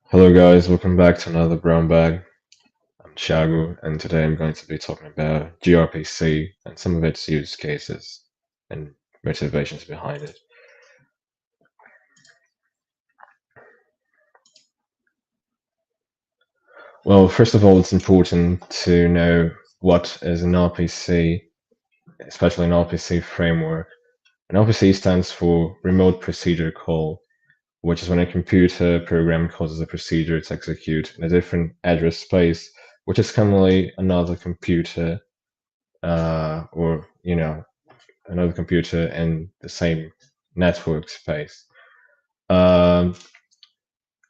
Hello guys, welcome back to another brown bag. I'm Thiago, and today I'm going to be talking about gRPC and some of its use cases and motivations behind it. Well, first of all, it's important to know what is an RPC, especially an RPC framework. An RPC stands for Remote Procedure Call, which is when a computer program causes a procedure to execute in a different address space, which is commonly another computer or another computer in the same network space. Um,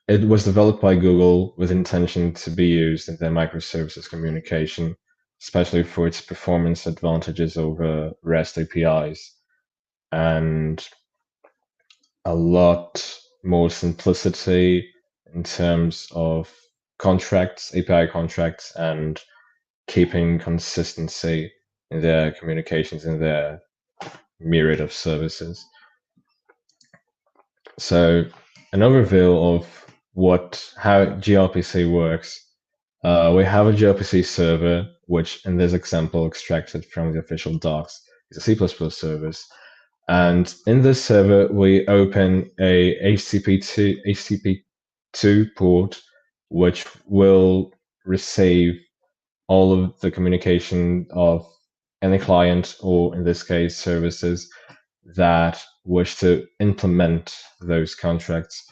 it was developed by Google with intention to be used in their microservices communication, especially for its performance advantages over REST APIs and a lot more simplicity in terms of contracts, API contracts, and keeping consistency in their communications in their myriad of services. So an overview of how gRPC works. We have a gRPC server, which in this example extracted from the official docs is a C++ service. And in this server, we open a HTTP2 port, which will receive all of the communication of any client, or in this case, services that wish to implement those contracts,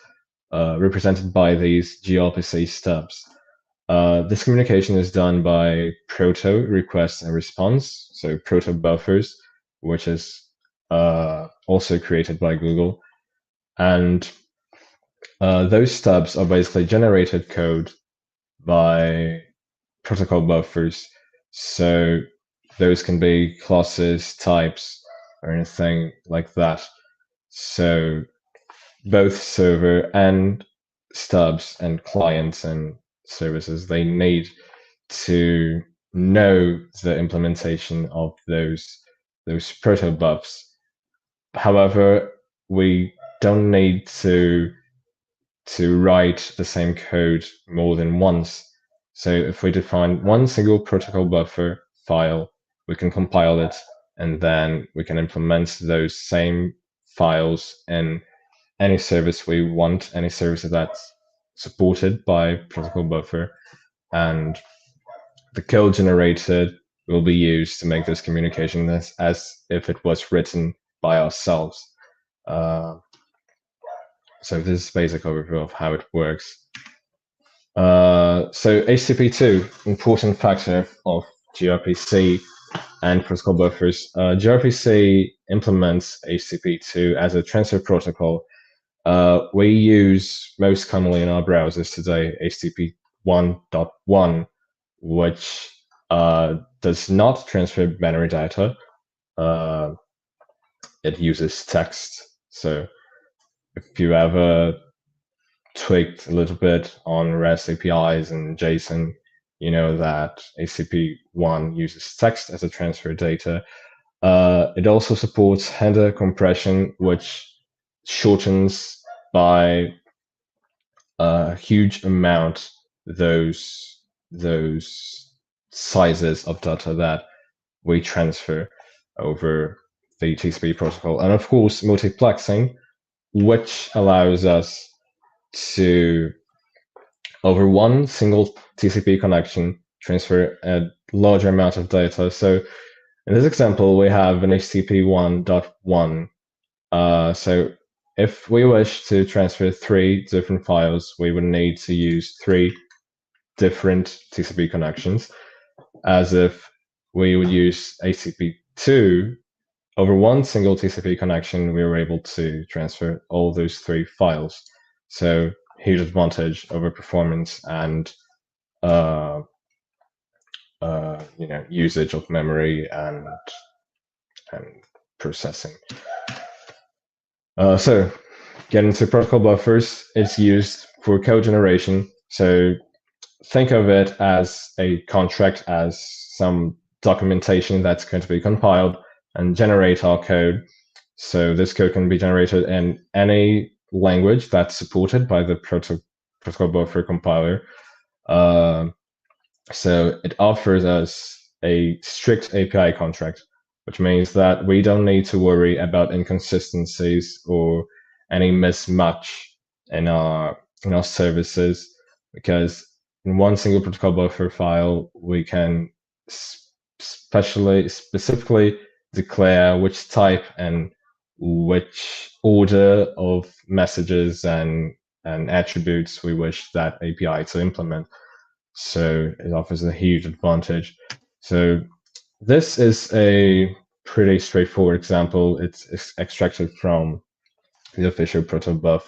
represented by these gRPC stubs. This communication is done by proto request and response, so proto buffers, which is also created by Google. And those stubs are basically generated code by protocol buffers. So those can be classes, types, or anything like that. So both server and stubs and clients and services, they need to know the implementation of those protobufs. However, we don't need to write the same code more than once. So if we define one single protocol buffer file, we can compile it, and then we can implement those same files in any service we want, any service that's supported by protocol buffer, and the code generated will be used to make this communication as if it was written by ourselves. So this is a basic overview of how it works. So HTTP2, important factor of gRPC and protocol buffers. gRPC implements HTTP2 as a transfer protocol. We use most commonly in our browsers today HTTP 1.1, which does not transfer binary data. It uses text. So if you ever tweaked a little bit on REST APIs and JSON, you know that HTTP1 uses text as a transfer data. It also supports header compression, which shortens by a huge amount those sizes of data that we transfer over the TCP protocol. And of course, multiplexing, which allows us to, over one single TCP connection, transfer a larger amount of data. So in this example, we have an HTTP 1.1. So if we wish to transfer 3 different files, we would need to use 3 different TCP connections, as if we would use HTTP 2 over one single TCP connection, we were able to transfer all those 3 files. So huge advantage over performance and usage of memory and processing. So getting to protocol buffers, it's used for code generation. So think of it as a contract, as some documentation that's going to be compiled and generate our code. So this code can be generated in any language that's supported by the protocol buffer compiler. So it offers us a strict API contract, which means that we don't need to worry about inconsistencies or any mismatch in our services, because in one single protocol buffer file we can specifically declare which type and which order of messages and attributes we wish that API to implement. So it offers a huge advantage. So this is a pretty straightforward example. It's extracted from the official protobuf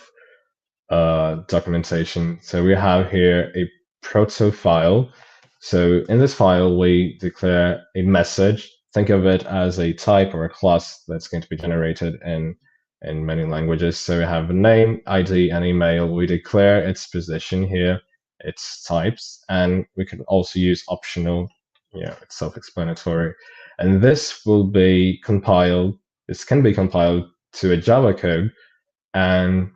documentation. So we have here a proto file. So in this file, we declare a message. Think of it as a type or a class that's going to be generated in many languages. So we have a name, ID, and email. We declare its position here, its types, and we can also use optional. It's self-explanatory. And this will be compiled. This can be compiled to a Java code, and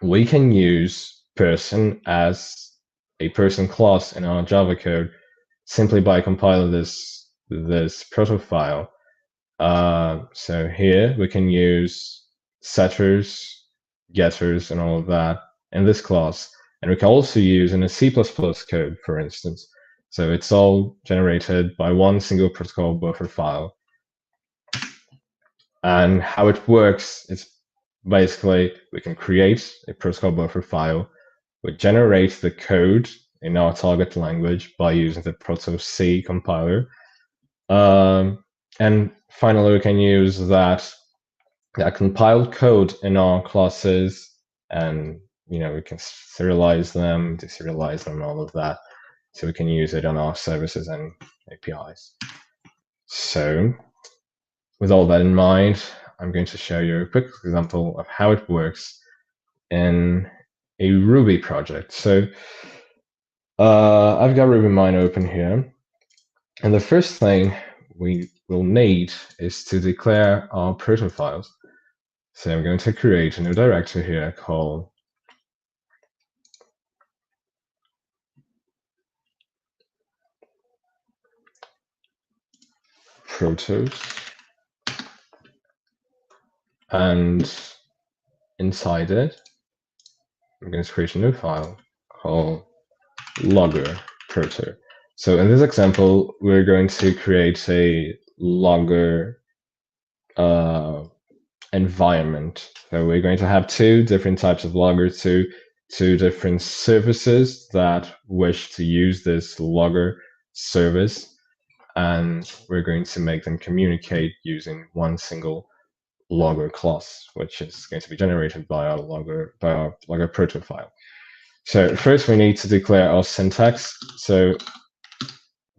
we can use person as a person class in our Java code simply by compiling this proto file. So here we can use setters, getters, and all of that in this class. And we can also use in a C++ code, for instance. So it's all generated by one single protocol buffer file. And how it works is basically we can create a protocol buffer file. We generate the code in our target language by using the proto-C compiler. And finally, we can use that compiled code in our classes, and we can serialize them, deserialize them, all of that. So we can use it on our services and APIs. So with all that in mind, I'm going to show you a quick example of how it works in a Ruby project. So I've got RubyMine open here. And the first thing we will need is to declare our proto files. So I'm going to create a new directory here called protos. And inside it, I'm going to create a new file called logger proto. So in this example, we're going to create a logger environment. So we're going to have two different types of loggers, two different services that wish to use this logger service, and we're going to make them communicate using one single logger class, which is going to be generated by our logger proto file. So first we need to declare our syntax. So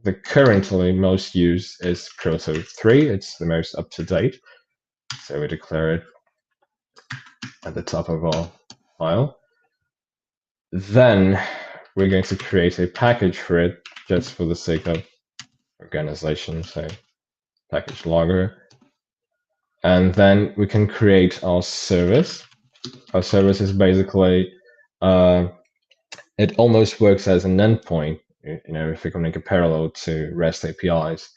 the currently most used is proto3. It's the most up to date. So we declare it at the top of our file. Then we're going to create a package for it just for the sake of organization. So package logger. And then we can create our service. Our service is basically, it almost works as an endpoint. If we can make a parallel to REST APIs,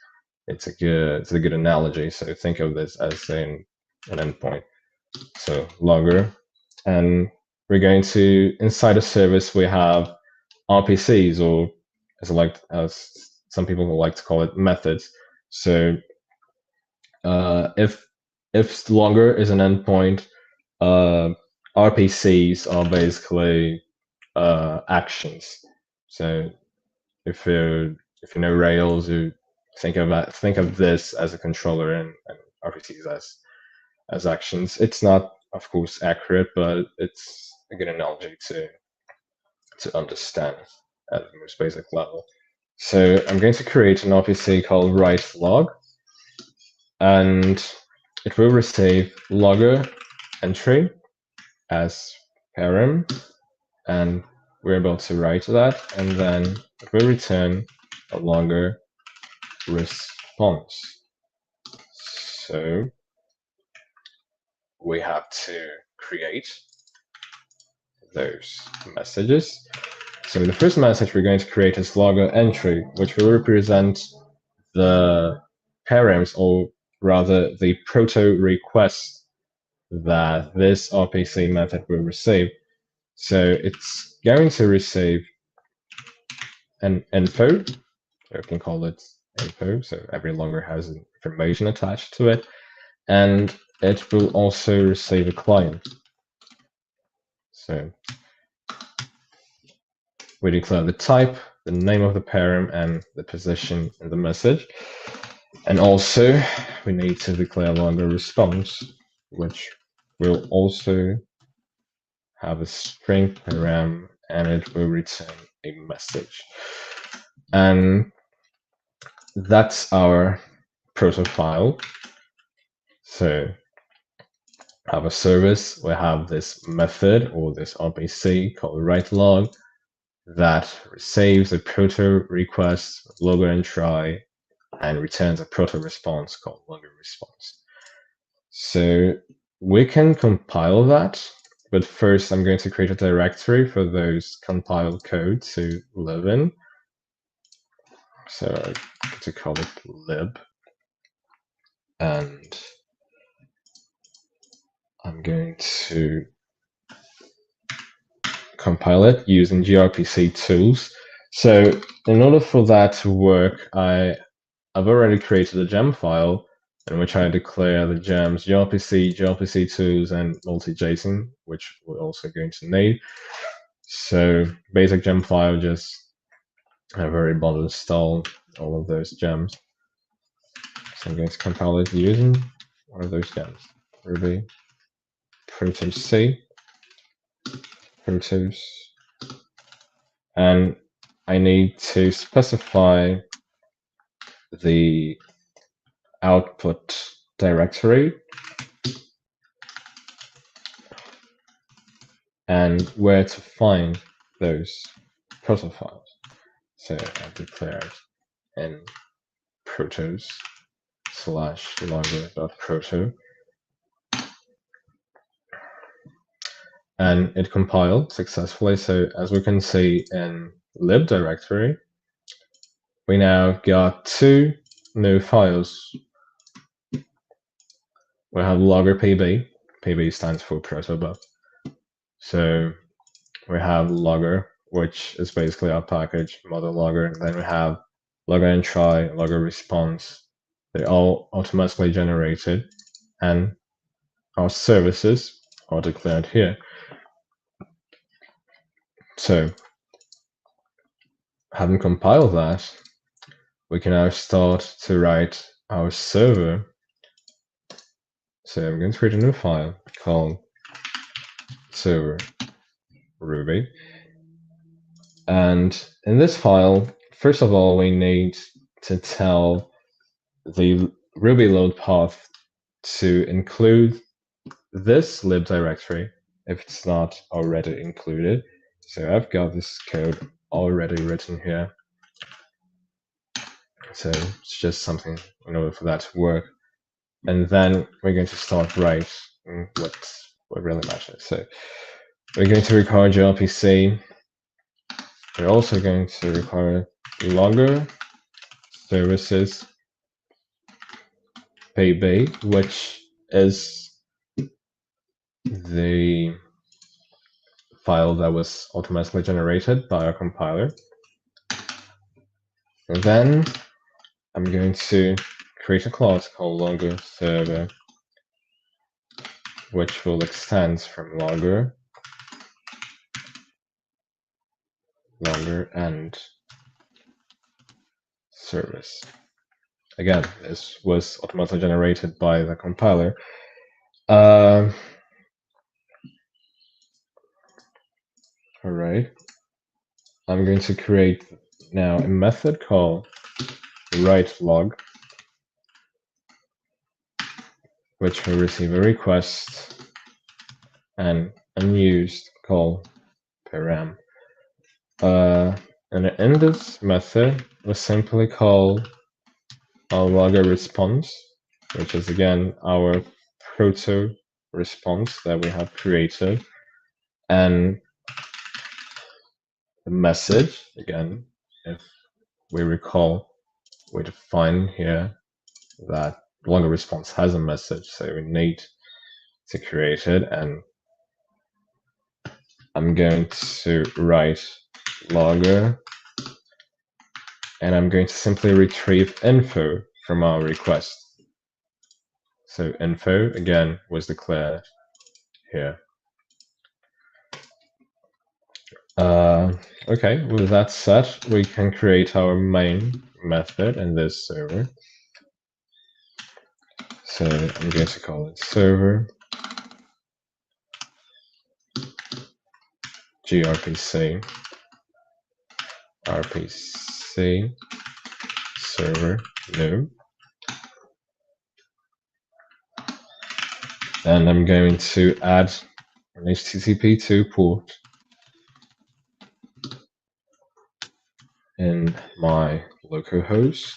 it's a good analogy. So think of this as an endpoint. So logger, and we're going to, inside a service, we have RPCs, or as some people like to call it, methods. So if logger is an endpoint, RPCs are basically actions. So if you know Rails, you think of this as a controller and RPCs as actions. It's not, of course, accurate, but it's a good analogy to understand at the most basic level. So I'm going to create an RPC called writeLog, and it will receive logger entry as param, and we're able to write that, and then it will return a logger response. So we have to create those messages. So the first message we're going to create is logger entry, which will represent the params, or rather the proto request that this RPC method will receive. So it's going to receive an info, so we can call it info, so every logger has information attached to it, and it will also receive a client. So we declare the type, the name of the param, and the position in the message. And also, we need to declare logger response, which will also have a string param, and it will return a message. And that's our proto file. So have a service, we have this method or this RPC called writeLog that receives a proto request, logger entry, and returns a proto response called logger response. So we can compile that, but first I'm going to create a directory for those compiled code to live in. So I'm going to call it lib, and I'm going to compile it using gRPC tools. So in order for that to work, I've already created a gem file in which I declare the gems gRPC, gRPC tools, and multi-JSON, which we're also going to need. So basic gem file, just I've already bought and installed all of those gems. So I'm going to compile it using one of those gems, Ruby proto C, protos, and I need to specify the output directory and where to find those proto files. So I declared in protos / logger.proto, and it compiled successfully. So as we can see in lib directory, we now got two new files. We have logger pb. Pb stands for protobuf. So we have logger, which is basically our package, mother logger. And then we have logger entry, logger response. They're all automatically generated, and our services are declared here. So having compiled that, we can now start to write our server. So I'm going to create a new file called server Ruby. And in this file, first of all, we need to tell the Ruby load path to include this lib directory if it's not already included. So I've got this code already written here. So it's just something in order for that to work. And then we're going to start writing what really matters. So we're going to require gRPC. We're also going to require logger services pb, which is the file that was automatically generated by our compiler. And then I'm going to create a class called logger server, which will extend from logger and service. Again, this was automatically generated by the compiler. All right. I'm going to create now a method called writeLog, which will receive a request and unused call param. And in this method, we simply call our logger response, which is again our proto response that we have created, and the message. Again, if we recall, we define here that longer response has a message, so we need to create it, and I'm going to write logger, and I'm going to simply retrieve info from our request. So info, again, was declared here. Okay, with that set, we can create our main method in this server. So I'm going to call it server gRPC RPC server new. And I'm going to add an HTTP2 port in my localhost.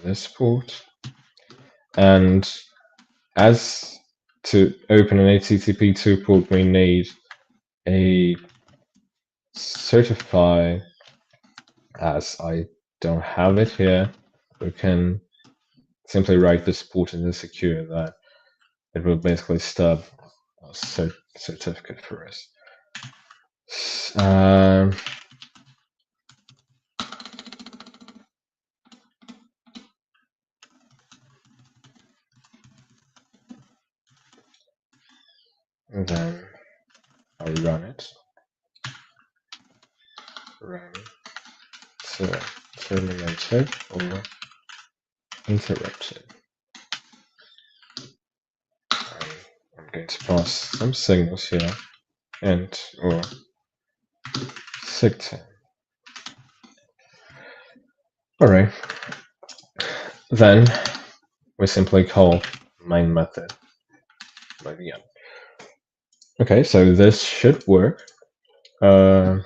This port. And as to open an HTTP2 port, we need a certify. As I don't have it here, we can simply write this port in the secure that it will basically stub a certificate for us. And then I run it. Run terminated or interrupted. I'm going to pass some signals here, int or sig10. Alright. Then we simply call main method by the end. Okay, so this should work. If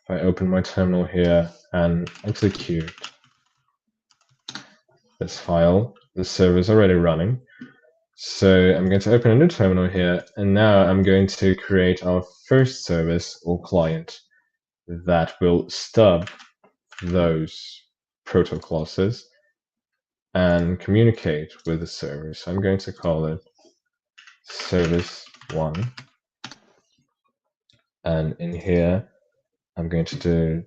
I open my terminal here and execute this file, the server is already running. So I'm going to open a new terminal here, and now I'm going to create our first service or client that will stub those proto classes and communicate with the server. So I'm going to call it service1. And in here, I'm going to do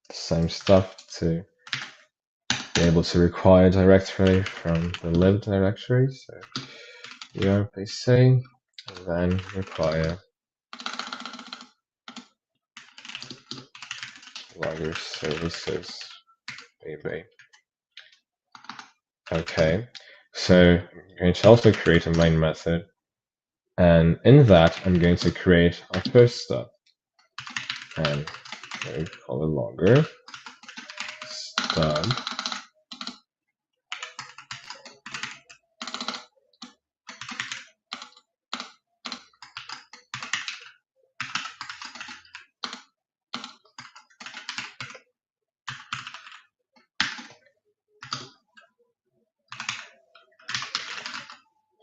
the same stuff to be able to require directory from the lib directory. So gRPC, and then require microservices API. Okay, so I'm going to also create a main method, and in that I'm going to create our first step, and we call it logger stub.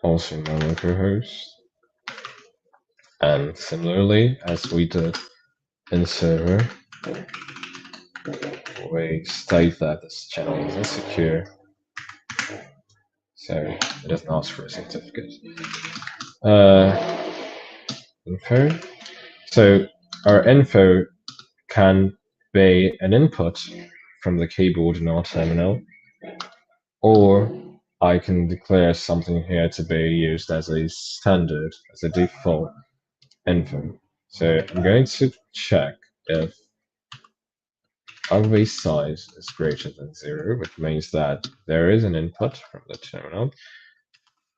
Also my localhost, and similarly as we did in server, we state that this channel is insecure, so it doesn't ask for a certificate. Info. So our info can be an input from the keyboard in our terminal, or I can declare something here to be used as a standard, as a default info. So I'm going to check if argv size is greater than 0, which means that there is an input from the terminal.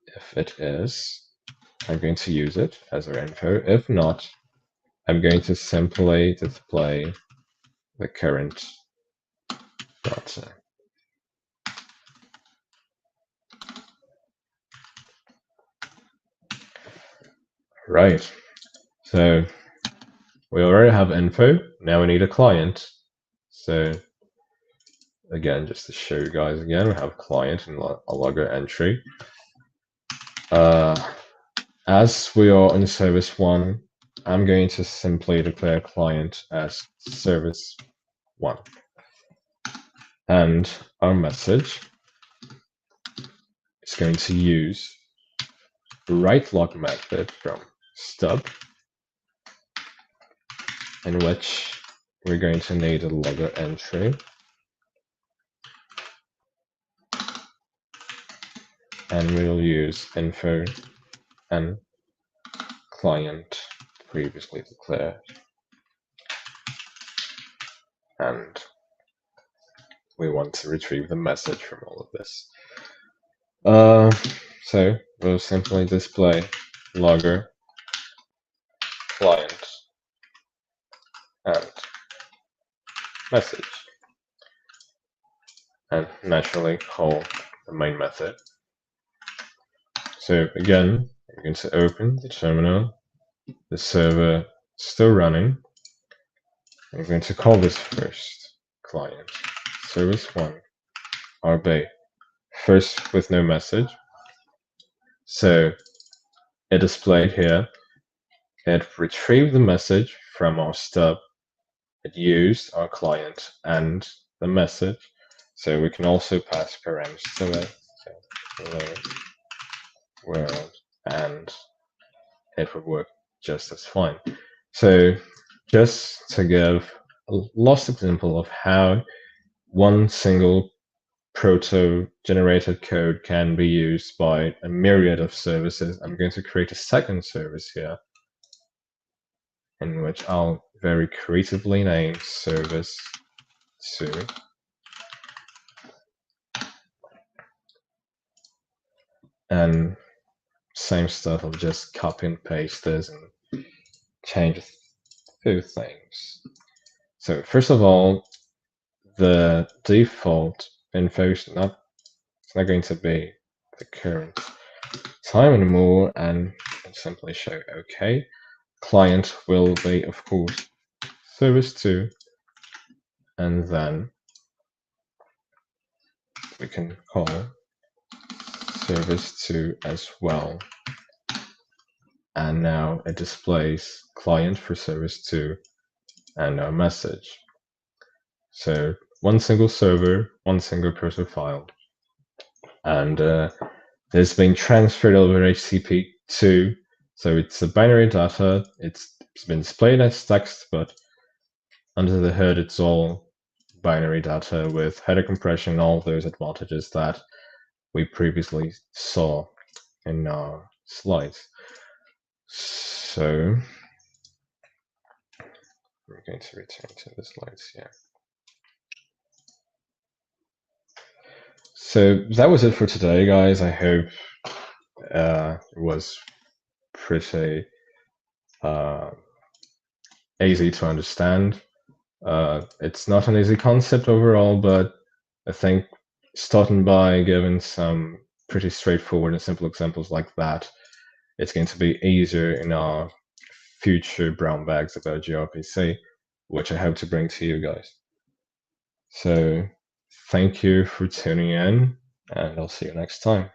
If it is, I'm going to use it as our info. If not, I'm going to simply display the current data. Right. So we already have info. Now we need a client. So again, just to show you guys again, we have client and a logger entry. As we are in service 1, I'm going to simply declare client as service 1. And our message is going to use the write log method from stub, in which we're going to need a logger entry. And we'll use info and client previously declared. And we want to retrieve the message from all of this. So we'll simply display logger client and message, and naturally call the main method. So again, we're going to open the terminal, the server still running. I'm going to call this first client, service1 RB, first with no message. So it displayed here, it retrieved the message from our stub, it used our client and the message. So we can also pass params to it. So hello world, and it would work just as fine. So just to give a last example of how one single proto-generated code can be used by a myriad of services, I'm going to create a second service here, in which I'll very creatively name service 2. And same stuff, I'll just copy and paste this and change a few things. So first of all, the default info is not going to be the current time anymore, and simply show OK. Client will be, of course, service 2, and then we can call service 2 as well. And now it displays client for service 2 and our message. So one single server, one single proto file. And there's been transferred over HTTP 2. So it's a binary data. It's been displayed as text, but under the hood, it's all binary data with header compression, all those advantages that we previously saw in our slides. So we're going to return to the slides here. So that was it for today, guys. I hope it was pretty easy to understand. It's not an easy concept overall, but I think starting by giving some pretty straightforward and simple examples like that, it's going to be easier in our future brown bags about gRPC, which I hope to bring to you guys. So thank you for tuning in, and I'll see you next time.